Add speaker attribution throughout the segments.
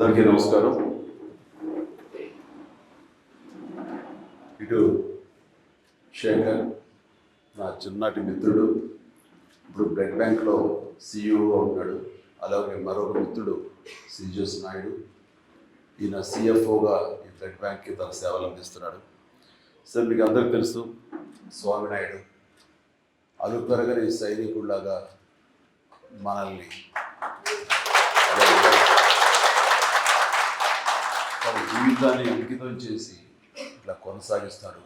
Speaker 1: అందరికీ నమస్కారం. ఇటు శేఖర్ నా చిన్నటి మిత్రుడు, ఇప్పుడు బ్లడ్ బ్యాంక్లో సిఇఓగా ఉన్నాడు. అలాగే మరొక మిత్రుడు సిజస్ నాయుడు, ఈయన సిఎఫ్ఓగా ఈ బ్లడ్ బ్యాంక్కి తన సేవలు అందిస్తున్నాడు. సార్ మీకు అందరికీ తెలుసు, స్వామి నాయుడు అలుపెరగని సైనికుడిలాగా మనల్ని తన జీవితాన్ని అంకితం చేసి ఇట్లా కొనసాగిస్తాడు.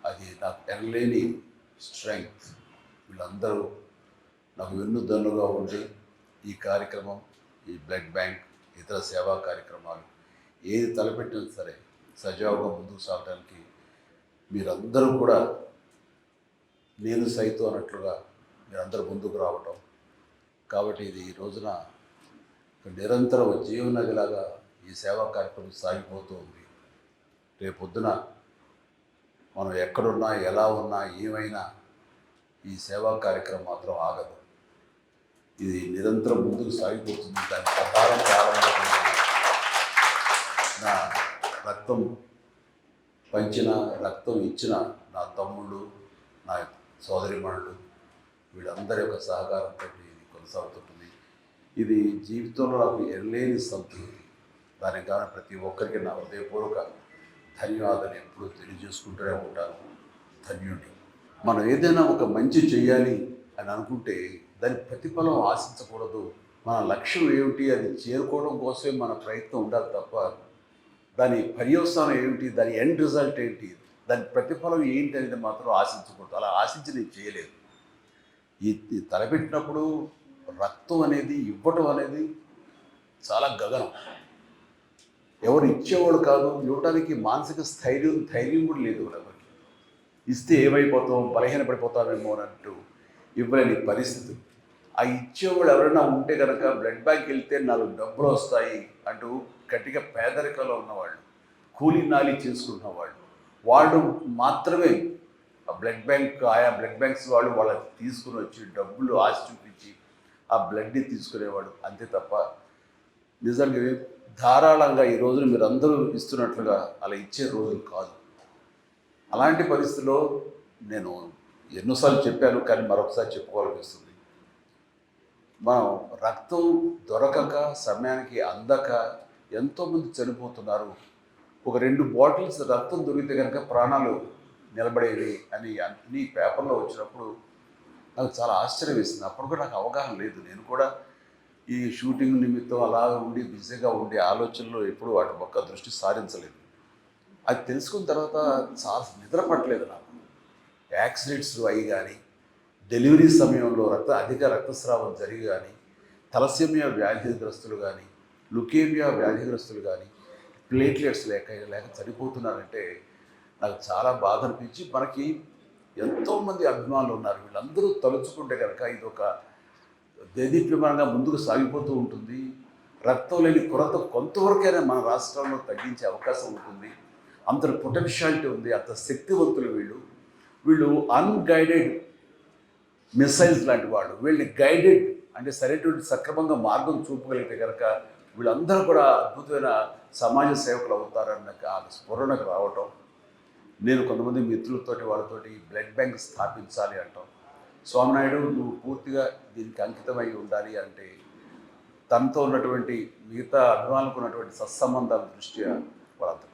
Speaker 1: అది నాకు ఎనలేని స్ట్రెంగ్త్. వీళ్ళందరూ నాకు వెన్నుదన్నుగా ఉండి ఈ కార్యక్రమం, ఈ బ్లడ్ బ్యాంక్, ఇతర సేవా కార్యక్రమాలు ఏది తలపెట్టినా సరే సజావుగా ముందుకు సాగడానికి మీరందరూ కూడా నేను సైతం అన్నట్లుగా మీరందరూ ముందుకు రావటం. కాబట్టి ఇది ఈ రోజున నిరంతరం జీవనదిలాగా ఈ సేవా కార్యక్రమం సాగిపోతూ ఉంది. రేపొద్దున మనం ఎక్కడున్నా, ఎలా ఉన్నా, ఏమైనా ఈ సేవా కార్యక్రమం మాత్రం ఆగదు. ఇది నిరంతరం ముందుకు సాగిపోతుంది. దాని ప్రకారం ప్రారంభమైంది. నా రక్తం పంచిన, రక్తం ఇచ్చిన నా తమ్ముళ్ళు, నా సోదరిమణులు, వీళ్ళందరి యొక్క సహకారంతో ఇది కొనసాగుతుంటుంది. ఇది జీవితంలో నాకు ఎనలేని సంతృప్తి. దానికి కానీ ప్రతి ఒక్కరికి నా హృదయపూర్వక ధన్యవాదాలు ఎప్పుడూ తెలియజేసుకుంటూనే ఉంటాను. ధన్యుడిని. మనం ఏదైనా ఒక మంచి చేయాలి అని అనుకుంటే దాని ప్రతిఫలం ఆశించకూడదు. మన లక్ష్యం ఏమిటి, అది చేరుకోవడం కోసమే మన ప్రయత్నం ఉండాలి తప్ప దాని పర్యవసానం ఏమిటి, దాని ఎండ్ రిజల్ట్ ఏంటి, దాని ప్రతిఫలం ఏంటి అనేది మాత్రం ఆశించకూడదు. అలా ఆశించి నేను చేయలేదు. ఈ తలపెట్టినప్పుడు రక్తం అనేది ఇవ్వటం అనేది చాలా గగనం. ఎవరు ఇచ్చేవాడు కాదు, ఇవ్వడానికి మానసిక ధైర్యం కూడా లేదు ఎవరికి. ఇస్తే ఏమైపోతాం, బలహీనపడిపోతామేమో అన్నట్టు ఇవ్వలేని పరిస్థితి. ఆ ఇచ్చేవాడు ఎవరైనా ఉంటే కనుక బ్లడ్ బ్యాంక్ వెళ్తే 4 డబ్బులు వస్తాయి అంటూ గట్టిగా పేదరికంలో ఉన్నవాళ్ళు, కూలీ నాలి చేసుకుంటున్నవాళ్ళు, వాళ్ళు మాత్రమే ఆ బ్లడ్ బ్యాంక్, ఆయా బ్లడ్ బ్యాంక్స్ వాళ్ళు వాళ్ళకి తీసుకుని వచ్చి డబ్బులు ఆశ చూపించి ఆ బ్లడ్ని తీసుకునేవాడు. అంతే తప్ప నిజంగా ధారాళంగా ఈ రోజున మీరు అందరూ ఇస్తున్నట్లుగా అలా ఇచ్చే రోజులు కాదు. అలాంటి పరిస్థితిలో నేను ఎన్నోసార్లు చెప్పాను, కానీ మరొకసారి చెప్పుకోవాలనిపిస్తుంది. మనం రక్తం దొరకక, సమయానికి అందక ఎంతోమంది చనిపోతున్నారు. ఒక 2 బాటిల్స్ రక్తం దొరికితే కనుక ప్రాణాలు నిలబడేవి అని అన్ని పేపర్లో వచ్చినప్పుడు నాకు చాలా ఆశ్చర్యం వేసింది. అప్పుడు కూడా నాకు అవగాహన లేదు. నేను కూడా ఈ షూటింగ్ నిమిత్తం అలా ఉండి బిజీగా ఉండే ఆలోచనలో ఎప్పుడూ వాటి పక్క దృష్టి సారించలేదు. అది తెలుసుకున్న తర్వాత చాలా నిద్ర పట్టలేదు నాకు. యాక్సిడెంట్స్ అయ్యి కానీ, డెలివరీ సమయంలో అధిక రక్తస్రావం జరిగి కానీ, తలసేమియా వ్యాధిగ్రస్తులు కానీ, లుకేమియా వ్యాధిగ్రస్తులు కానీ ప్లేట్లెట్స్ లేక చనిపోతున్నారంటే నాకు చాలా బాధ అనిపించి, మనకి ఎంతోమంది అభిమానులు ఉన్నారు. వీళ్ళందరూ తలుచుకుంటే కనుక ఇది ఒక దేదీప్యమానంగా ముందుకు సాగిపోతూ ఉంటుంది. రక్తం లేని కొరత కొంతవరకైనా మన రాష్ట్రంలో తగ్గించే అవకాశం ఉంటుంది. అంత పొటెన్షియాలిటీ ఉంది, అంత శక్తివంతులు వీళ్ళు అన్గైడెడ్ మిసైల్స్ లాంటి వాళ్ళు. వీళ్ళని గైడెడ్ అంటే సరైనటువంటి సక్రమంగా మార్గం చూపగలిగితే కనుక వీళ్ళందరూ కూడా అద్భుతమైన సమాజ సేవకులు అవుతారన్న ఆ స్ఫురణకు రావటం. నేను కొంతమంది మిత్రులతోటి వాళ్ళతోటి బ్లడ్ బ్యాంక్ స్థాపించాలి అంటాం. స్వామినాయుడు, నువ్వు పూర్తిగా దీనికి అంకితమై ఉండాలి అంటే తనతో ఉన్నటువంటి మిగతా అభిమానులకు ఉన్నటువంటి సత్సంబంధాల దృష్ట్యా వాళ్ళంతా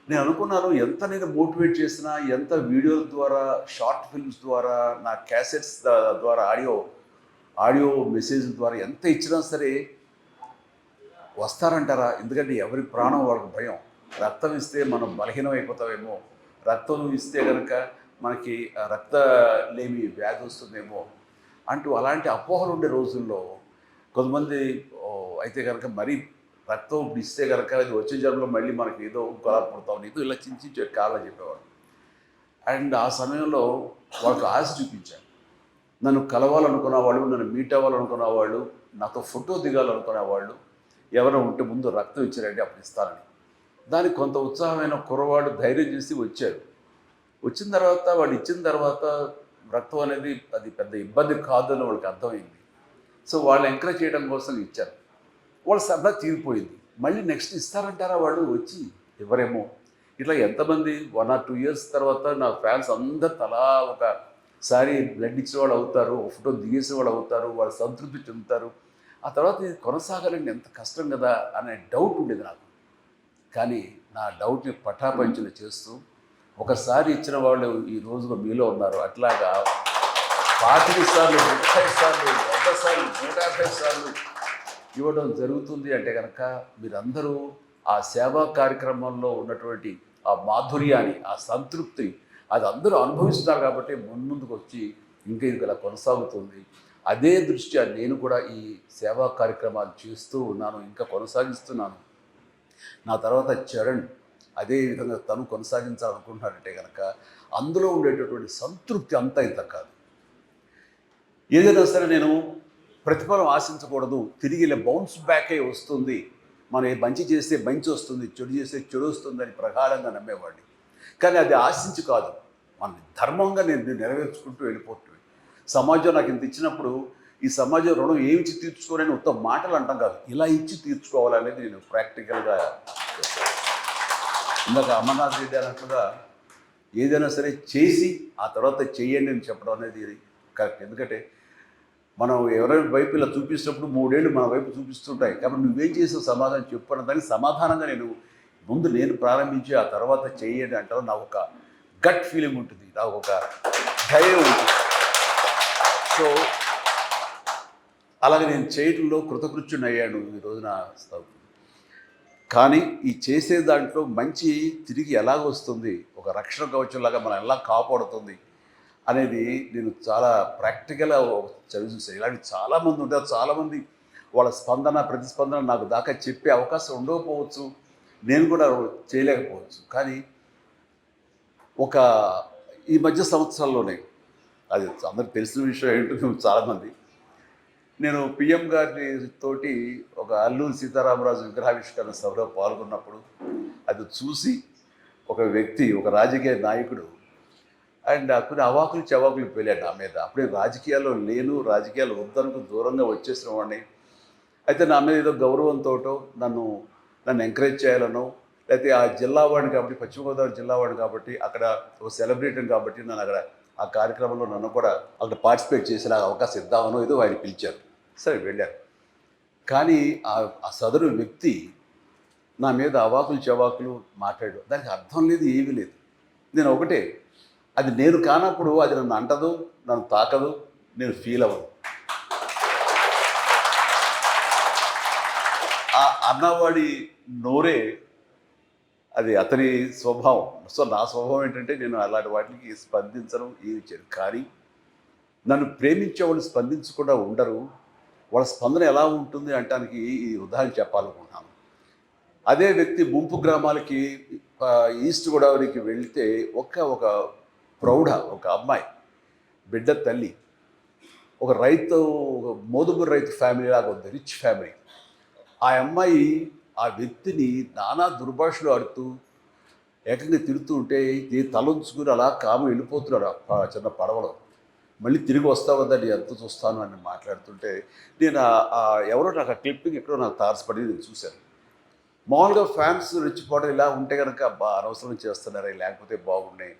Speaker 1: నేను అనుకున్నాను, ఎంత నేను మోటివేట్ చేసినా, ఎంత వీడియోల ద్వారా, షార్ట్ ఫిల్మ్స్ ద్వారా, నా క్యాసెట్స్ ద్వారా, ఆడియో మెసేజ్ ద్వారా ఎంత ఇచ్చినా సరే వస్తారంటారా? ఎందుకంటే ఎవరి ప్రాణం వాళ్ళకి భయం. రక్తం ఇస్తే మనం బలహీనం అయిపోతామేమో, రక్తం ఇస్తే కనుక మనకి రక్తలేమి వ్యాధి వస్తుందేమో అంటూ అలాంటి అపోహలు ఉండే రోజుల్లో కొంతమంది అయితే కనుక మరీ రక్తం ఇస్తే కనుక అది వచ్చే జన్మలో మళ్ళీ మనకి ఏదో కొలాపడతాం, ఏదో ఇలా చించి కావాలని చెప్పేవాడు. అండ్ ఆ సమయంలో వాళ్ళకి ఆశ చూపించాను. నన్ను కలవాలనుకున్న వాళ్ళు, నన్ను మీట్ అవ్వాలనుకున్న వాళ్ళు, నాతో ఫోటో దిగాలనుకునే వాళ్ళు ఎవరైనా ఉంటే ముందు రక్తం ఇచ్చారంటే అప్పుడు ఇస్తానని. దానికి కొంత ఉత్సాహమైన కుర్రవాడు ధైర్యం చేసి వచ్చాడు. వచ్చిన తర్వాత వాడు ఇచ్చిన తర్వాత రక్తం అనేది అది పెద్ద ఇబ్బంది కాదని వాళ్ళకి అర్థమైంది. సో వాళ్ళు ఎంకరేజ్ చేయడం కోసం ఇచ్చారు. వాళ్ళ సరదా తీరిపోయింది. మళ్ళీ నెక్స్ట్ ఇస్తారంటారా వాళ్ళు వచ్చి? ఎవరేమో. ఇట్లా ఎంతమంది 1 or 2 ఇయర్స్ తర్వాత నా ఫ్యాన్స్ అందరు తలా ఒకసారి బ్లడ్ ఇచ్చేవాళ్ళు అవుతారు, ఒక ఫోటో దిగేసేవాళ్ళు అవుతారు, వాళ్ళు సంతృప్తి చెందుతారు. ఆ తర్వాత ఇది కొనసాగాలంటే ఎంత కష్టం కదా అనే డౌట్ ఉండేది నాకు. కానీ నా డౌట్ని పటాపంచలు చేస్తూ ఒకసారి ఇచ్చిన వాళ్ళు ఈ రోజుగా మీలో ఉన్నారు. అట్లాగా 25 సార్లు, 30 సార్లు, 100 సార్లు, 150 సార్లు ఇవ్వడం జరుగుతుంది అంటే కనుక మీరందరూ ఆ సేవా కార్యక్రమంలో ఉన్నటువంటి ఆ మాధుర్యాన్ని, ఆ సంతృప్తి అది అందరూ అనుభవిస్తున్నారు కాబట్టి ముందుకు వచ్చి ఇంకా ఇది ఇలా కొనసాగుతుంది. అదే దృష్ట్యా నేను కూడా ఈ సేవా కార్యక్రమాలు చేస్తూ ఉన్నాను, ఇంకా కొనసాగిస్తున్నాను. నా తర్వాత చరణ్ అదే విధంగా తను కొనసాగించాలనుకుంటున్నారంటే కనుక అందులో ఉండేటటువంటి సంతృప్తి అంతా ఇంత కాదు. ఏదైనా సరే నేను ప్రతిఫలం ఆశించకూడదు, తిరిగి ఇలా బౌన్స్ బ్యాకే వస్తుంది, మనం మంచి చేస్తే మంచి వస్తుంది, చెడు చేస్తే చెడు వస్తుందని ప్రగాఢంగా నమ్మేవాడిని. కానీ అది ఆశించి కాదు, మన ధర్మంగా నేను నెరవేర్చుకుంటూ వెళ్ళిపోతుంది. సమాజం నాకు ఇంత ఇచ్చినప్పుడు ఈ సమాజం రుణం ఏమిచ్చి తీర్చుకోవాలని ఉత్తమ మాటలు అంటాం కాదు, ఇలా ఇచ్చి తీర్చుకోవాలనేది నేను ప్రాక్టికల్గా చేస్తాను. ఇందాక అమర్నాథ్ రెడ్డి అన్నట్లుగా ఏదైనా సరే చేసి ఆ తర్వాత చెయ్యండి అని చెప్పడం అనేది కరెక్ట్. ఎందుకంటే మనం ఎవరైనా వైపు ఇలా చూపించినప్పుడు 3 ఏళ్ళు మన వైపు చూపిస్తుంటాయి, కాబట్టి నువ్వేం చేసావు సమాధానం చెప్పడం దానికి సమాధానంగా నేను ప్రారంభించి ఆ తర్వాత చెయ్యండి అంటారు. నాకు ఒక గట్ ఫీలింగ్ ఉంటుంది, నాకు ఒక ధైర్యం ఉంటుంది. సో అలాగే నేను చేయటంలో కృతకృత్యుని అయ్యాను ఈ రోజున. కానీ ఈ చేసే దాంట్లో మంచి తిరిగి ఎలాగ వస్తుంది, ఒక రక్షణ కవచంలాగా మనం ఎలా కాపాడుతుంది అనేది నేను చాలా ప్రాక్టికల్గా చదివి చూసాను. ఇలాంటి చాలామంది ఉంటారు, చాలామంది వాళ్ళ ప్రతిస్పందన నాకు దాకా చెప్పే అవకాశం ఉండకపోవచ్చు, నేను కూడా చేయలేకపోవచ్చు. కానీ ఈ మధ్య సంవత్సరాల్లోనే అది అందరికి తెలిసిన విషయం ఏంటో చాలామంది, నేను పిఎం గారి తోటి ఒక అల్లూరి సీతారామరాజు విగ్రహావిష్కరణ సభలో పాల్గొన్నప్పుడు అది చూసి ఒక వ్యక్తి, ఒక రాజకీయ నాయకుడు అండ్ కొన్ని అవాకులు చవాకులు పేలాడు నా మీద. అప్పుడే రాజకీయాల్లో లేను, రాజకీయాలు వద్దనుకు దూరంగా వచ్చేసిన వాడిని. అయితే నా మీద ఏదో గౌరవంతో నన్ను ఎంకరేజ్ చేయాలనో, లేకపోతే ఆ జిల్లా వాడిని కాబట్టి, పశ్చిమ గోదావరి జిల్లా వాడిని కాబట్టి, అక్కడ ఒక సెలబ్రిటీని కాబట్టి నన్ను అక్కడ ఆ కార్యక్రమంలో నన్ను కూడా అక్కడ పార్టిసిపేట్ చేసేలా అవకాశం ఇద్దామనో ఏదో ఆయన పిలిచారు. సరే వెళ్ళారు. కానీ ఆ సదరు వ్యక్తి నా మీద అవాకులు చవాకులు మాట్లాడు, దానికి అర్థం లేదు, ఏమీ లేదు. నేను ఒకటే, అది నేను కానప్పుడు అది నన్ను అంటదు, నన్ను తాకదు, నేను ఫీల్ అవ్వను. ఆ అన్నవాడి నోరే అది అతని స్వభావం. సో నా స్వభావం ఏంటంటే నేను అలాంటి వాటికి స్పందించను, ఏమి చేయను. కానీ నన్ను ప్రేమించే వాళ్ళు స్పందించకుండా ఉండరు. వాళ్ళ స్పందన ఎలా ఉంటుంది అంటానికి ఈ ఉదాహరణ చెప్పాలనుకుంటున్నాను. అదే వ్యక్తి ముంపు గ్రామాలకి ఈస్ట్ గోదావరికి వెళ్తే ఒక ప్రౌఢ ఒక అమ్మాయి, బిడ్డ తల్లి, ఒక మోదుబురు రైతు ఫ్యామిలీ లాగా ఉంది, రిచ్ ఫ్యామిలీ. ఆ అమ్మాయి ఆ వ్యక్తిని నానా దుర్భాషలు ఆడుతూ ఏకంగా తిడుతూ ఉంటే తలంచుకుని అలా కాము వెళ్ళిపోతున్నాడు ఆ చిన్న పడవలో. మళ్ళీ తిరిగి వస్తావు కదండి, ఎంత చూస్తాను అని మాట్లాడుతుంటే నేను ఎవరో నాకు ఆ క్లిప్పింగ్ ఎక్కడో నాకు తారసపడి నేను చూశాను. మామూలుగా ఫ్యాన్స్ రెచ్చిపోవడం ఇలా ఉంటే కనుక అనవసరం చేస్తున్నారే, లేకపోతే బాగున్నాయి,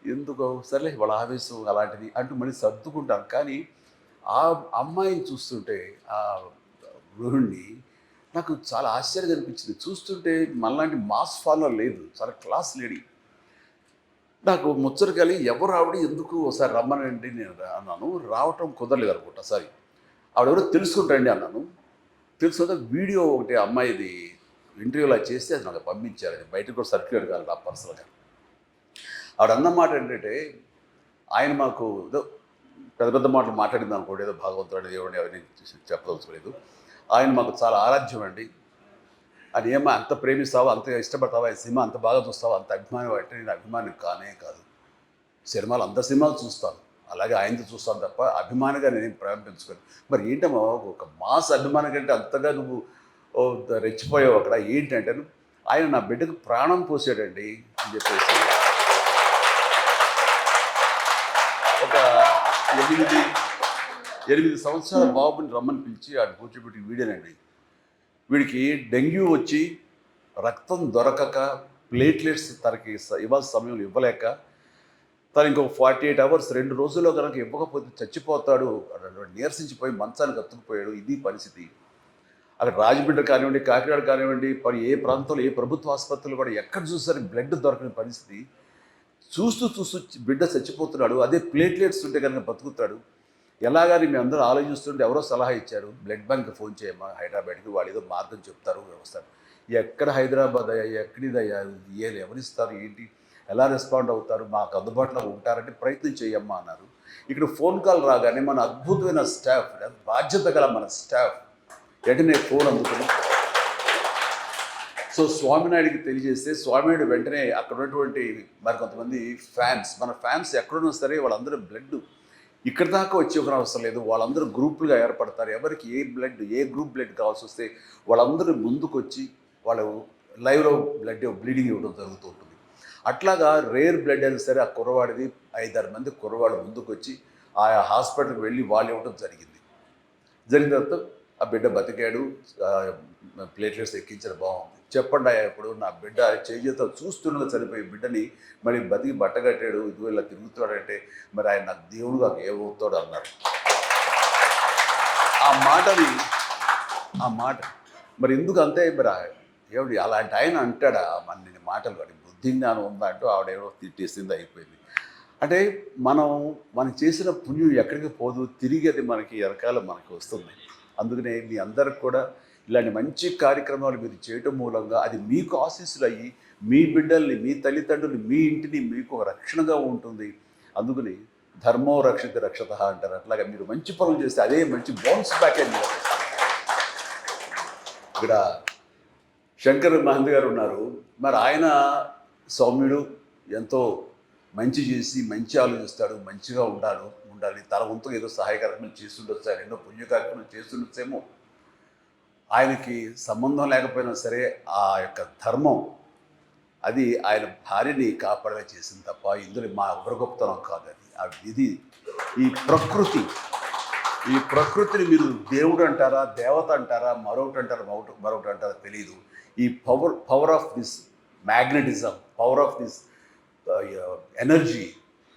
Speaker 1: ఎందుకో సర్లే వాళ్ళ ఆవేశం అలాంటిది అంటూ మళ్ళీ సర్దుకుంటాను. కానీ ఆ అమ్మాయిని చూస్తుంటే, ఆ గృహిణి నాకు చాలా ఆశ్చర్యంగా అనిపించింది. చూస్తుంటే మనలాంటి మాస్ ఫాలోవర్ లేదు, చాలా క్లాస్ లేడీ. నాకు ముచ్చట కలిగి ఎవరు ఆవిడ, ఎందుకు ఒకసారి రమ్మనండి నేను అన్నాను. రావటం కుదరలేదు అనుకుంటా, సారీ ఆవిడెవరో తెలుసుకుంటాండి అన్నాను. తెలుసుకుంటే వీడియో ఒకటి అమ్మాయిది ఇంటర్వ్యూలా చేస్తే అది నాకు పంపించారు. అది బయటకు కూడా సర్క్యులేట్ కాదు నా పర్సనల్గా. ఆవిడ అన్నమాట ఏంటంటే, ఆయన మాకు ఏదో పెద్ద మాటలు మాట్లాడింది అనుకోండి, ఏదో భగవంతుడు దేవుడిని ఎవరిని చెప్పదలుచుకోలేదు. ఆయన మాకు చాలా ఆరాధ్యం అండి, అని ఏమో అంత ప్రేమిస్తావా, అంత ఇష్టపడతావా, ఈ సినిమా అంత బాగా చూస్తావా, అంత అభిమానం అంటే నేను అభిమానం కానే కాదు. సినిమాలు అంత సినిమాలు చూస్తాను, అలాగే ఆయనతో చూస్తాను తప్ప అభిమానిగా నేనేం ప్రేమ పెంచుకోను. మరి ఏంటమ్మా ఒక మాస్ అభిమానం కంటే అంతగా నువ్వు రెచ్చిపోయావు అక్కడ ఏంటంటే, ఆయన నా బిడ్డకు ప్రాణం పోసాడండి అని చెప్పేసి ఒక 8 సంవత్సరాల బాబుని రమ్మని పిలిచి ఆడు కూర్చోబెట్టి వీడియోనండి. వీడికి డెంగ్యూ వచ్చి రక్తం దొరకక ప్లేట్లెట్స్ తనకి ఇవ్వాల్సిన సమయంలో ఇవ్వలేక తను ఇంకొక 48 అవర్స్ 2 రోజుల్లో కనుక ఇవ్వకపోతే చచ్చిపోతాడు నీరసించిపోయి మంచానికి అతుక్కుపోయాడు. ఇది పరిస్థితి. అక్కడ రాజమండ్రి కానివ్వండి, కాకినాడ కానివ్వండి, ఏ ప్రాంతంలో ఏ ప్రభుత్వ ఆసుపత్రులు కూడా ఎక్కడ చూసారు బ్లడ్ దొరకని పరిస్థితి. చూస్తూ చూస్తూ బిడ్డ చచ్చిపోతున్నాడు. అదే ప్లేట్లెట్స్ ఉంటే కనుక బతుకుతాడు. ఎలాగని మేము అందరూ ఆలోచిస్తుంటే ఎవరో సలహా ఇచ్చారు, బ్లడ్ బ్యాంక్ ఫోన్ చేయమ్మా హైదరాబాద్కి, వాళ్ళు ఏదో మార్గం చెప్తారు వ్యవస్థ. ఎక్కడ హైదరాబాద్ అయ్యా, ఎక్కడిదయ్యా, ఎవరిస్తారు, ఏంటి, ఎలా రెస్పాండ్ అవుతారు, మాకు అందుబాటులో ఉంటారంటే ప్రయత్నం చేయమ్మా అన్నారు. ఇక్కడ ఫోన్ కాల్ రాగానే మన అద్భుతమైన స్టాఫ్, బాధ్యత గల మన స్టాఫ్ వెంటనే ఫోన్ అందుకుని సో స్వామినాయుడికి తెలియజేస్తే స్వామినాయుడు వెంటనే అక్కడ ఉన్నటువంటి మరి కొంతమంది ఫ్యాన్స్, మన ఫ్యాన్స్ ఎక్కడున్నా సరే వాళ్ళందరూ బ్లడ్ ఇక్కడ దాకా వచ్చి ఒక అవసరం లేదు, వాళ్ళందరూ గ్రూపులుగా ఏర్పడతారు. ఎవరికి ఏ గ్రూప్ బ్లడ్ కావాల్సి వస్తే వాళ్ళందరూ ముందుకు వచ్చి వాళ్ళు లైవ్లో బ్లీడింగ్ ఇవ్వడం జరుగుతూ ఉంటుంది. అట్లాగా రేర్ బ్లడ్ అయినా సరే ఆ కుర్రవాడిది 5-6 మంది కుర్రవాడు ముందుకు వచ్చి ఆయా హాస్పిటల్కి వెళ్ళి వాళ్ళు ఇవ్వడం జరిగింది. జరిగిన తర్వాత ఆ బిడ్డ బతికాడు, ప్లేట్లెట్స్ ఎక్కించడం బాగుంది. చెప్పండి అయ్యా, ఇప్పుడు నా బిడ్డ చేతితో చూస్తుండగా చనిపోయి బిడ్డని మరి బతికి బట్టగట్టాడు, ఇదిగో ఇలా తిరుగుతాడంటే మరి ఆయన నాకు దేవుడుగా ఏమవుతాడు అన్నారు. ఆ మాట మరి ఎందుకు అంతే మరి ఏమిటి అలాంటి ఆయన అంటాడా మన మాటలు, కానీ బుద్ధి జ్ఞానం ఉందా అంటూ ఆవిడేమో తిట్టేసింది, అయిపోయింది. అంటే మనం చేసిన పుణ్యం ఎక్కడికి పోదు, తిరిగి అది మనకి వెనకాల మనకి వస్తుంది. అందుకనే మీ అందరికి కూడా ఇలాంటి మంచి కార్యక్రమాలు మీరు చేయటం మూలంగా అది మీకు ఆశీస్సులు అయ్యి మీ బిడ్డల్ని, మీ తల్లిదండ్రులు, మీ ఇంటిని మీకు రక్షణగా ఉంటుంది. అందుకని ధర్మో రక్షిత రక్షత అంటారు. అట్లాగా మీరు మంచి పనులు చేస్తే అదే మంచి బౌన్స్ బ్యాక్ అయింది. ఇక్కడ శంకర్ మహంత్ గారు ఉన్నారు, మరి ఆయన సౌమ్యుడు, ఎంతో మంచి చేసి మంచి ఆలోచిస్తాడు, మంచిగా ఉండాలి, తన వంతు ఏదో సహాయ కార్యక్రమం చేస్తుండొచ్చు, ఆయన ఎన్నో పుణ్య కార్యక్రమం చేస్తుండొచ్చేమో. ఆయనకి సంబంధం లేకపోయినా సరే ఆ యొక్క ధర్మం అది ఆయన భార్యని కాపాడగా చేసింది తప్ప ఇందులో మా ఎవరి గొప్పతనం కాదు. అది ఆ విధి, ఈ ప్రకృతిని మీరు దేవుడు అంటారా, దేవత అంటారా, మరొకటి అంటారా తెలియదు. ఈ power of this magnetism, power of this energy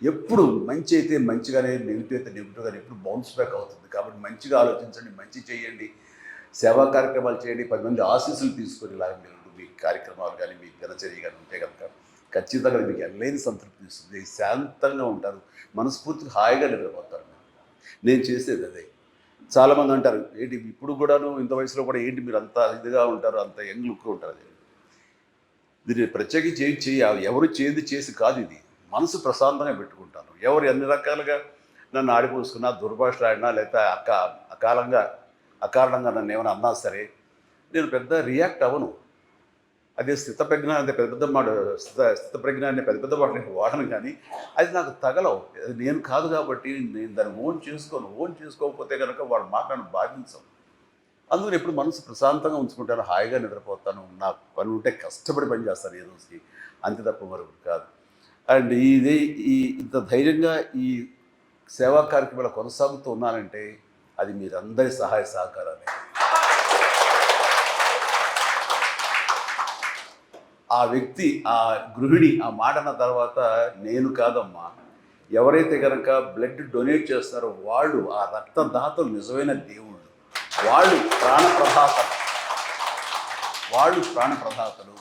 Speaker 1: ఎప్పుడు మంచి అయితే మంచిగానే, నెగిటివ్ అయితే నెగిటివ్గానే ఎప్పుడు బౌన్స్ బ్యాక్ అవుతుంది. కాబట్టి మంచిగా ఆలోచించండి, మంచి చేయండి, సేవా కార్యక్రమాలు చేయండి, 10 మంది ఆశీస్సులు తీసుకొని ఇలాగ మీరు మీ కార్యక్రమాలు కానీ మీ దినచర్య కానీ ఉంటే కనుక ఖచ్చితంగా మీకు ఎనలేని సంతృప్తి ఇస్తుంది. శాంతంగా ఉంటారు, మనస్ఫూర్తిగా హాయిగా నిద్రపోతారు. నేను చేసేది అదే. చాలామంది అంటారు, ఏంటి ఇప్పుడు కూడాను ఇంత వయసులో కూడా ఏంటి మీరు అంత ఇదిగా ఉంటారు, అంత యంగ్ లుక్గా ఉంటారు. దీన్ని ప్రత్యేకించి ఎవరు చేసి కాదు, ఇది మనసు ప్రశాంతంగా పెట్టుకుంటాను. ఎవరు ఎన్ని రకాలుగా నన్ను ఆడిపోసుకున్నా, దుర్భాషలు ఆడినా, లేకపోతే అకారణంగా నన్ను ఏమైనా అన్నా సరే నేను పెద్ద రియాక్ట్ అవ్వను. అదే స్థితప్రజ్ఞ అంటే స్థితప్రజ్ఞ అనే పెద్ద మాట నేను వాడను, కానీ అది నాకు తగలవు. అది నేను కాదు కాబట్టి నేను దాన్ని ఓన్ చేసుకోకపోతే కనుక వాళ్ళ మాట నన్ను బాధించవు. అందుకని ఎప్పుడు మనసు ప్రశాంతంగా ఉంచుకుంటాను, హాయిగా నిద్రపోతాను, నాకు పని ఉంటే కష్టపడి పని చేస్తాను ఏ రోజుకి, అంతే తప్ప మరొకటి కాదు. అండ్ ఇంత ధైర్యంగా ఈ సేవా కార్యక్రమాలు కొనసాగుతూ ఉన్నానంటే అది మీరందరి సహాయ సహకారాలే. ఆ వ్యక్తి, ఆ గృహిణి ఆ మాట అన్న తర్వాత నేను కాదమ్మా, ఎవరైతే కనుక బ్లడ్ డొనేట్ చేస్తారో వాళ్ళు ఆ రక్తదాతలు నిజమైన దేవుళ్ళు, వాళ్ళు ప్రాణప్రదాతలు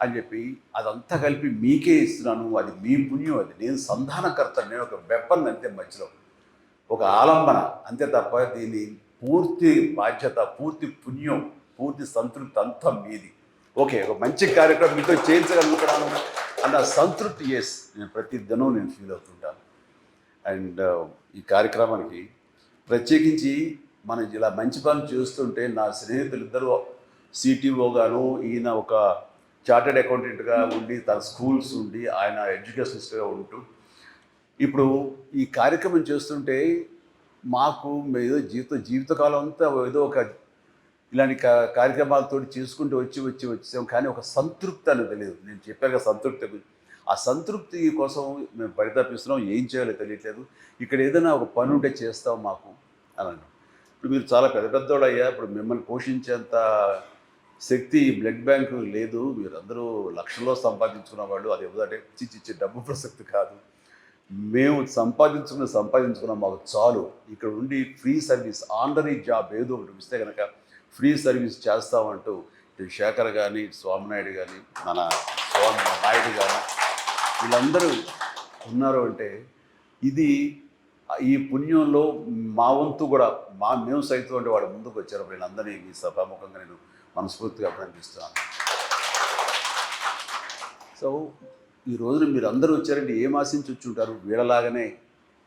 Speaker 1: అని చెప్పి అదంతా కలిపి మీకే ఇస్తున్నాను, అది మీ పుణ్యం, అది నేను సంధానకర్త, నేను ఒక వెపన్ అంతే, మధ్యలో ఒక ఆలంబన అంతే తప్ప దీన్ని పూర్తి బాధ్యత, పూర్తి పుణ్యం, పూర్తి సంతృప్తి అంతా మీది. ఓకే, ఒక మంచి కార్యక్రమం మీతో చేయించగలుగుతున్నాను అన్న సంతృప్తి నేను ప్రతి దినం నేను ఫీల్ అవుతుంటాను. అండ్ ఈ కార్యక్రమానికి ప్రత్యేకించి మనం ఇలా మంచి పనులు చేస్తుంటే నా స్నేహితులు ఇద్దరు సిటీఓగాను, ఈయన ఒక చార్టెడ్ అకౌంటెంట్గా ఉండి, తన స్కూల్స్ ఉండి, ఆయన ఎడ్యుకేషనిస్ట్గా ఉంటూ ఇప్పుడు ఈ కార్యక్రమం చేస్తుంటే మాకు ఏదో జీవితకాలం అంతా ఏదో ఒక ఇలాంటి కార్యక్రమాలతో చేసుకుంటూ వచ్చాం, కానీ ఒక సంతృప్తి అనేది తెలియదు. నేను చెప్పాక సంతృప్తి, ఆ సంతృప్తి కోసం మేము పరితపిస్తున్నాం, ఏం చేయాలో తెలియట్లేదు. ఇక్కడ ఏదైనా ఒక పని ఉంటే చేస్తాం మాకు అని అన్నాం. ఇప్పుడు మీరు చాలా పెద్ద పెద్దోళ్ళు అయ్యా, ఇప్పుడు మిమ్మల్ని పోషించేంత శక్తి బ్లడ్ బ్యాంకు లేదు, మీరందరూ లక్షల్లో సంపాదించుకున్న వాళ్ళు, అది ఎవరంటే చిచ్చిచ్చే డబ్బు ప్రసక్తి కాదు, మేము సంపాదించుకున్న మాకు చాలు, ఇక్కడ ఉండి ఫ్రీ సర్వీస్ ఆనరీ జాబ్ ఏదో ఒకటి ఇస్తే కనుక ఫ్రీ సర్వీస్ చేస్తామంటూ ఇటు శేఖర్ కానీ స్వామినాయుడు కానీ మన స్వామి నాయుడు కానీ వీళ్ళందరూ ఉన్నారు అంటే ఇది ఈ పుణ్యంలో మా వంతు కూడా మేము సైతం అంటే వాళ్ళు ముందుకు వచ్చారు. వీళ్ళందరినీ మీ సభాముఖంగా నేను మనస్ఫూర్తిగా అభినందిస్తున్నాను. సో ఈ రోజున మీరు అందరూ వచ్చారంటే ఏం ఆశించి వచ్చి ఉంటారు? వీళ్ళలాగానే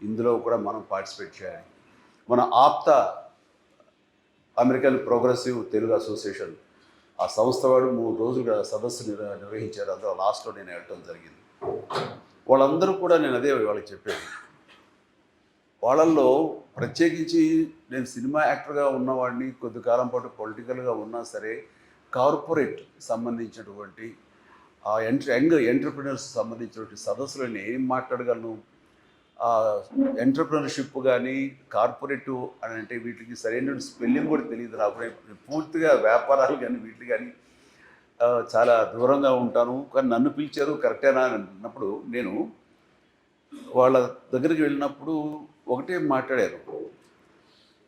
Speaker 1: ఇందులో కూడా మనం పార్టిసిపేట్ చేయాలి. మన APTA American progressive Telugu association ఆ సంస్థ వాడు 3 రోజులుగా సదస్సు నిర్వహించారు. అందులో లాస్ట్లో నేను వెళ్ళటం జరిగింది. వాళ్ళందరూ కూడా నేను అదే వాళ్ళకి చెప్పాను. వాళ్ళల్లో ప్రత్యేకించి నేను సినిమా యాక్టర్గా ఉన్నవాడిని, కొద్ది కాలం పాటు పొలిటికల్గా ఉన్నా సరే, కార్పొరేట్ సంబంధించినటువంటి ఆ యంగ్ ఎంటర్ప్రినర్స్ సంబంధించినటువంటి సదస్సులో నేను ఏం మాట్లాడగలను? ఎంటర్ప్రినర్షిప్ కానీ కార్పొరేటివ్ అని అంటే వీటికి సరైన స్పెల్లింగ్ కూడా తెలియదు నాకు. నేను పూర్తిగా వ్యాపారాలు కానీ వీటికి కానీ చాలా దూరంగా ఉంటాను. కానీ నన్ను పిలిచారు కరెక్టేనా అని అన్నప్పుడు నేను వాళ్ళ దగ్గరికి వెళ్ళినప్పుడు ఒకటే మాట్లాడారు.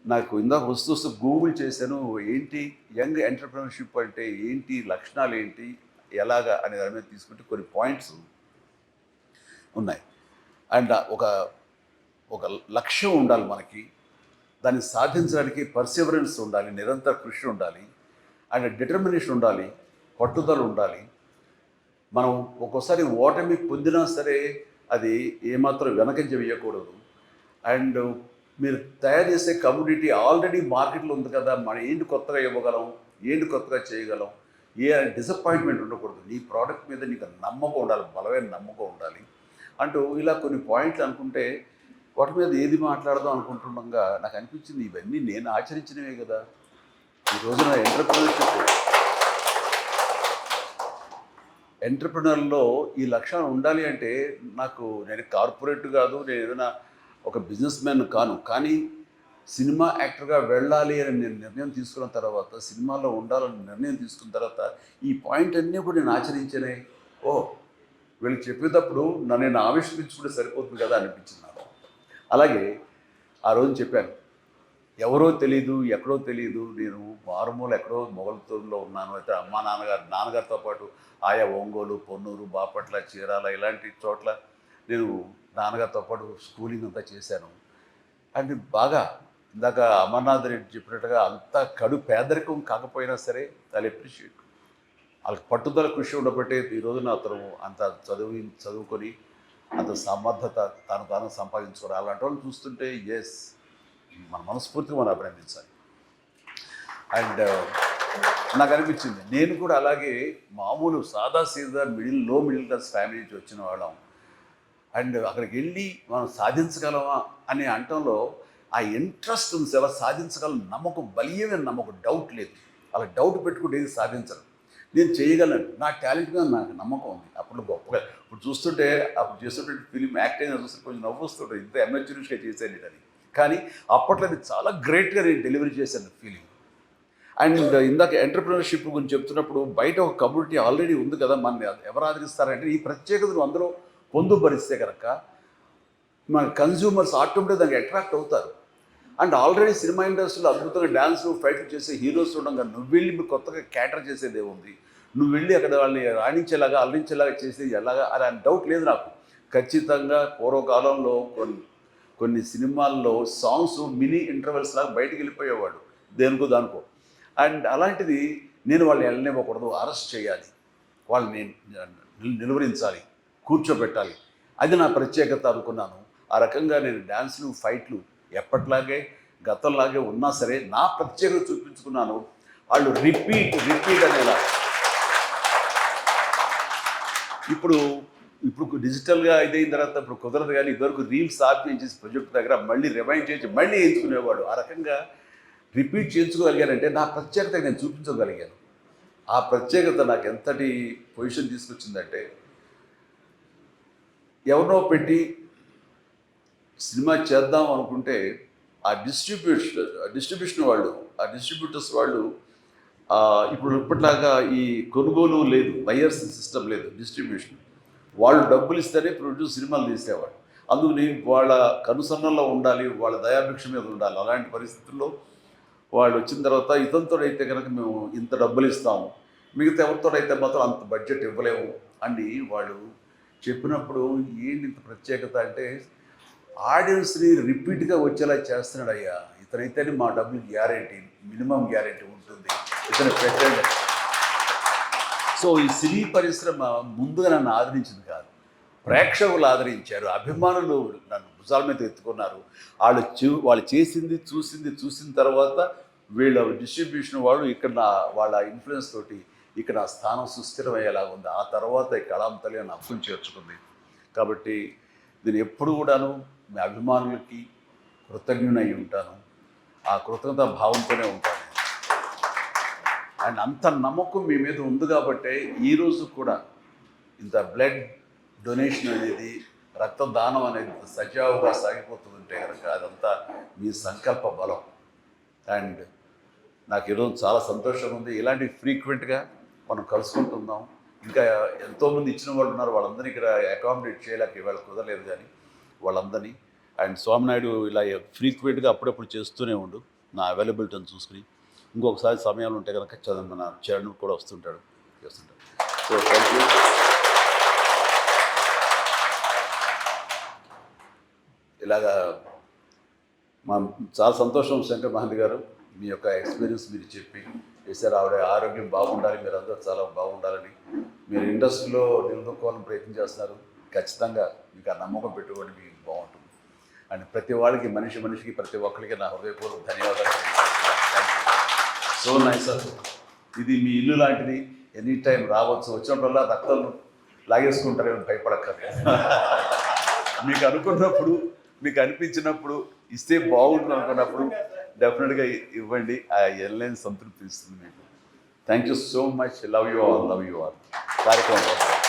Speaker 1: నాకు ఇందాక వస్తూ గూగుల్ చేశాను, ఏంటి యంగ్ ఎంటర్ప్రినర్షిప్ అంటే ఏంటి, లక్షణాలు ఏంటి, ఎలాగా అనే దాని మీద తీసుకుంటే కొన్ని పాయింట్స్ ఉన్నాయి. అండ్ ఒక లక్ష్యం ఉండాలి మనకి, దాన్ని సాధించడానికి పర్సివరెన్స్ ఉండాలి, నిరంతర కృషి ఉండాలి, అండ్ డిటర్మినేషన్ ఉండాలి, పట్టుదల ఉండాలి. మనం ఒక్కోసారి ఓటమి పొందినా సరే అది ఏమాత్రం వెనకంజ వేయకూడదు. అండ్ మీరు తయారు చేసే కమ్యూనిటీ ఆల్రెడీ మార్కెట్లో ఉంది కదా, మనం ఏంటి కొత్తగా ఇవ్వగలం, ఏంటి కొత్తగా చేయగలం, ఏ డిసప్పాయింట్మెంట్ ఉండకూడదు. నీ ప్రోడక్ట్ మీద నీకు నమ్మకం ఉండాలి, బలమైన నమ్మకం ఉండాలి అంటూ ఇలా కొన్ని పాయింట్లు అనుకుంటే వాటి మీద ఏది మాట్లాడదాం అనుకుంటుండగా నాకు అనిపించింది ఇవన్నీ నేను ఆచరించినవే కదా. ఈ రోజున ఎంటర్ప్రినర్లో ఈ లక్షణం ఉండాలి అంటే నేను కార్పొరేట్ కాదు, నేను ఏదైనా ఒక బిజినెస్ మ్యాన్ కాను, కానీ సినిమా యాక్టర్గా వెళ్ళాలి అని నేను నిర్ణయం తీసుకున్న తర్వాత, సినిమాలో ఉండాలని నిర్ణయం తీసుకున్న తర్వాత ఈ పాయింట్ అన్నీ కూడా నేను ఆచరించానే. వీళ్ళకి చెప్పేటప్పుడు నేను ఆవిష్కరించుకుంటే సరిపోతుంది కదా అనిపించింది నాకు. అలాగే ఆ రోజు చెప్పాను, ఎవరో తెలీదు, ఎక్కడో తెలియదు, నేను మారుమూల ఎక్కడో మొగల్తూరులో ఉన్నాను. అయితే నాన్నగారితో పాటు ఆయా ఒంగోలు, పొన్నూరు, బాపట్ల, చీరాల ఇలాంటి చోట్ల నేను నాన్నగారితో పాటు స్కూలింగ్ అంతా చేశాను. అండ్ బాగా ఇందాక అమర్నాథ్ రెడ్డి చెప్పినట్టుగా అంత కడు పేదరికం కాకపోయినా సరే చాలా అప్రిషియేట్, వాళ్ళకి పట్టుదల కృషి ఉండబట్టే ఈ రోజున అతను అంత చదువుకొని అంత సమర్థత తాను సంపాదించుకోవాలి. అలాంటి వాళ్ళు చూస్తుంటే ఎస్, మన మనస్ఫూర్తిగా మనం అభినందించాలి. అండ్ నాకు అనిపించింది నేను కూడా అలాగే మామూలు సాదాసీదా లో మిడిల్ క్లాస్ ఫ్యామిలీ నుంచి వచ్చిన వాళ్ళం. అండ్ అక్కడికి వెళ్ళి మనం సాధించగలమా అనే అంటంలో ఆ ఇంట్రెస్ట్ ఉంది, ఎలా సాధించగలం నమ్మకం, బలీయమైన నమ్మకం, డౌట్ లేదు. అలా డౌట్ పెట్టుకుంటే ఏది సాధించరు. నేను చేయగలను, నా టాలెంట్ మీద నాకు నమ్మకం ఉంది. అప్పుడు గొప్పగా ఇప్పుడు చూస్తుంటే అప్పుడు చేస్తున్నటువంటి ఫిలిం యాక్టింగ్ చూస్తే కొంచెం నవ్వు వస్తుంటుంది, ఇంత ఎమర్జెన్సీగా చేశాను అని. కానీ అప్పట్లో అది చాలా గ్రేట్గా నేను డెలివరీ చేశాను ఫీలింగ్. అండ్ ఇందాక ఎంటర్ప్రినర్షిప్ గురించి చెప్తున్నప్పుడు బయట ఒక కమ్యూనిటీ ఆల్రెడీ ఉంది కదా, మన ఎవరు ఆదరిస్తారంటే ఈ ప్రత్యేకతను అందరూ పొందుపరిస్తే కనుక మన కన్జ్యూమర్స్ ఆటోమేటిక్గా దానికి అట్రాక్ట్ అవుతారు. అండ్ ఆల్రెడీ సినిమా ఇండస్ట్రీలో అద్భుతంగా డ్యాన్స్లు ఫైట్లు చేసే హీరోస్ ఉండగా నువ్వు వెళ్ళి కొత్తగా క్యాటర్ చేసేది ఏముంది, నువ్వు వెళ్ళి అక్కడ వాళ్ళని రాణించేలాగా అల్లించేలాగా చేసేది ఎలాగా అని డౌట్ లేదు నాకు. ఖచ్చితంగా పూర్వకాలంలో కొన్ని సినిమాల్లో సాంగ్స్ మినీ ఇంటర్వెల్స్ లాగా బయటికి వెళ్ళిపోయేవాడు దానికో. అండ్ అలాంటిది నేను వాళ్ళని వెళ్ళనివ్వకూడదు, అరెస్ట్ చేయాలి, వాళ్ళని నిలువరించాలి, కూర్చోబెట్టాలి, అది నా ప్రత్యేకత అనుకున్నాను. ఆ రకంగా నేను డ్యాన్స్లు ఫైట్లు ఎప్పట్లాగే గతంలాగే ఉన్నా సరే నా ప్రత్యేకత చూపించుకున్నాను. వాళ్ళు రిపీట్ అనేలా. ఇప్పుడు డిజిటల్గా ఇదైన తర్వాత ఇప్పుడు కుదరదు, కానీ ఇదివరకు రీల్స్ చేసి ప్రొజెక్ట్ దగ్గర మళ్ళీ రిమైండ్ చేసి మళ్ళీ ఎంచుకునేవాడు. ఆ రకంగా రిపీట్ చేయించుకోగలిగానంటే నా ప్రత్యేకత నేను చూపించగలిగాను. ఆ ప్రత్యేకత నాకు ఎంతటి పొజిషన్ తీసుకొచ్చిందంటే, ఎవరినో పెట్టి సినిమా చేద్దాం అనుకుంటే ఆ డిస్ట్రిబ్యూషన్ వాళ్ళు, ఆ డిస్ట్రిబ్యూటర్స్ వాళ్ళు ఇప్పుడు ఇప్పటిలాగా ఈ కొనుగోలు లేదు, బయర్స్ సిస్టమ్ లేదు, డిస్ట్రిబ్యూషన్. వాళ్ళు డబ్బులు ఇస్తేనే సినిమాలు తీసేవాడు. అందుకని వాళ్ళ కనుసన్నల్లో ఉండాలి, వాళ్ళ దయాభిక్ష మీద ఉండాలి. అలాంటి పరిస్థితుల్లో వాళ్ళు వచ్చిన తర్వాత ఇతనితోడైతే కనుక మేము ఇంత డబ్బులు ఇస్తాము, మిగతా ఎవరితోడైతే మాత్రం అంత బడ్జెట్ ఇవ్వలేము అని వాళ్ళు చెప్పినప్పుడు ఏంటి ఇంత ప్రత్యేకత అంటే, ఆడియన్స్ని రిపీట్గా వచ్చేలా చేస్తున్నాడు అయ్యా ఇతనైతేనే మా డబ్బులు గ్యారెంటీ, మినిమం గ్యారెంటీ ఉంటుంది, ఇతను పెట్టండి. సో ఈ సినీ పరిశ్రమ ముందుగా నన్ను ఆదరించింది కాదు, ప్రేక్షకులు ఆదరించారు, అభిమానులు నన్ను భుజాల మీద ఎత్తుకున్నారు. వాళ్ళు చేసింది చూసిన తర్వాత వీళ్ళ డిస్ట్రిబ్యూషన్ వాళ్ళు ఇక్కడ వాళ్ళ ఇన్ఫ్లుయెన్స్ తోటి ఇక్కడ ఆ స్థానం సుస్థిరమయ్యేలాగా ఉంది. ఆ తర్వాత ఈ కళాం తల్లి నన్ను హక్కును చేర్చుకుంది. కాబట్టి నేను ఎప్పుడు కూడాను మీ అభిమానులకి కృతజ్ఞునై ఉంటాను. ఆ కృతజ్ఞత భావంతోనే ఉంటాను. అండ్ అంత నమ్మకం మీ మీద ఉంది కాబట్టే ఈరోజు కూడా ఇంత బ్లడ్ డొనేషన్ అనేది, రక్తదానం అనేది సజావుగా సాగిపోతుందంటే కనుక అదంతా మీ సంకల్ప బలం. అండ్ నాకు ఈరోజు చాలా సంతోషంగా ఉంది. ఇలాంటి ఫ్రీక్వెంట్గా మనం కలుసుకుంటున్నాం. ఇంకా ఎంతోమంది ఇచ్చిన వాళ్ళు ఉన్నారు, వాళ్ళందరినీ ఇక్కడ అకామిడేట్ చేయలేక ఇవాళ కుదరలేదు, కానీ వాళ్ళందరినీ. అండ్ స్వామినాయుడు ఇలా ఫ్రీక్వెంట్గా అప్పుడప్పుడు చేస్తూనే ఉండు, నా అవైలబిలిటీని చూసుకుని. ఇంకొకసారి సమయాలు ఉంటే కనుక మన చరణ్ కూడా వస్తుంటాడు, చేస్తుంటాడు. So thank you. ఇలాగా చాలా సంతోషం శంకర్ మహంతి గారు, మీ యొక్క ఎక్స్పీరియన్స్ మీరు చెప్పి చేశారు. ఆవిడ ఆరోగ్యం బాగుండాలి, మీరు అందరూ చాలా బాగుండాలని, మీరు ఇండస్ట్రీలో నిలదొక్కోవాలని ప్రయత్నం చేస్తున్నారు. ఖచ్చితంగా మీకు ఆ నమ్మకం పెట్టుకోండి, మీకు బాగుంటుంది. అండ్ ప్రతి వాళ్ళకి, మనిషికి ప్రతి ఒక్కరికి నా హృదయపూర్వక ధన్యవాదాలు. సో నైస్ సార్, ఇది మీ ఇల్లు లాంటిది, ఎనీ టైం రావచ్చు, వచ్చినప్పుడల్లా రక్తం లాగేసుకుంటారేమో భయపడక్కర్లేదు. మీకు అనుకున్నప్పుడు, మీకు అనిపించినప్పుడు ఇస్తే బాగుంటుంది అనుకున్నప్పుడు డెఫినెట్గా ఇవ్వండి. ఆ ఎల్లేని సంతృప్తి ఇస్తుంది మీకు. Thank you so much. Love you all కార్యక్రమం.